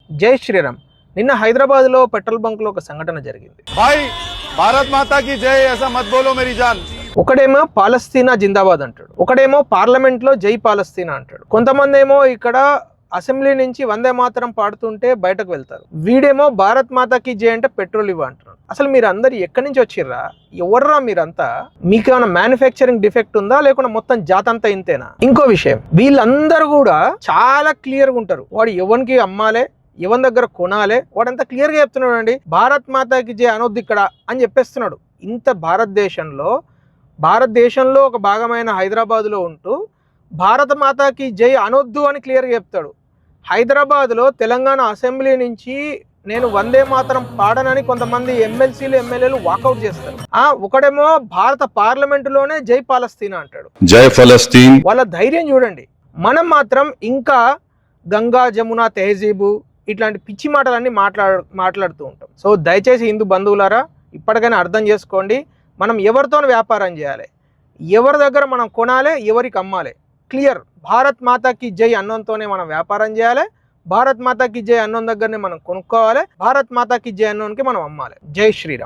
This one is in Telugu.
జై శ్రీరామ్. నిన్న హైదరాబాద్లో పెట్రోల్ బంక్లో ఒక సంఘటన జరిగింది. భాయ్ భారత్ మాతా కీ జై ఐసా మత్ బోలో మేరీ జాన్. ఒకడేమో పాలస్తీనా జిందాబాద్ అంటాడు, ఒకడేమో పార్లమెంట్లో జై పాలస్తీనా అంటాడు. కొంతమంది ఏమో ఇక్కడ అసెంబ్లీ నుంచి వందే మాతరం పాడుతుంటే బయటకు వెళ్తారు. వీడేమో భారత్ మాతాకి జై అంటే పెట్రోల్ ఇవ్వ అంటారు. అసలు మీరు అందరు ఎక్కడి నుంచి వచ్చిర్రా? ఎవర్రా మీరంతా? మీకేమైనా మ్యానుఫ్యాక్చరింగ్ డిఫెక్ట్ ఉందా, లేకుండా మొత్తం జాతంతా ఇంతేనా? ఇంకో విషయం, వీళ్ళందరూ కూడా చాలా క్లియర్గా ఉంటారు. వాడు ఎవరికి అమ్మాలే, ఎవరి దగ్గర కొనాలే, వాడంతా క్లియర్గా చెప్తున్నాడు అండి. భారత్ మాతాకి జై అనొద్దు ఇక్కడ అని చెప్పేస్తున్నాడు. ఇంత భారతదేశంలో ఒక భాగమైన హైదరాబాద్లో ఉంటూ భారత మాతాకి జై అనొద్దు అని క్లియర్గా చెప్తాడు. హైదరాబాద్లో తెలంగాణ అసెంబ్లీ నుంచి నేను వందే మాతరం పాడనని కొంతమంది ఎమ్మెల్సీలు ఎమ్మెల్యేలు వాకౌట్ చేస్తారు. ఒకడేమో భారత పార్లమెంటులోనే జై పాలస్తీనా అంటాడు. జై ఫలస్తీన్. వాళ్ళ ధైర్యం చూడండి. మనం మాత్రం ఇంకా గంగా జమున తెహజీబు ఇట్లాంటి పిచ్చి మాటలన్నీ మాట్లాడుతూ ఉంటాం. సో దయచేసి హిందూ బంధువులారా, ఇప్పటికైనా అర్థం చేసుకోండి. మనం ఎవరితో వ్యాపారం చేయాలి, ఎవరి దగ్గర మనం కొనాలి, ఎవరికి అమ్మాలి, క్లియర్. భారత్ మాతాకి జై అన్నంతోనే మనం వ్యాపారం చేయాలి, భారత్ మాతాకి జై అన్నం దగ్గరనే మనం కొనుక్కోవాలి, భారత్ మాతాకి జై అన్నంకి మనం అమ్మాలి. జై శ్రీరామ్.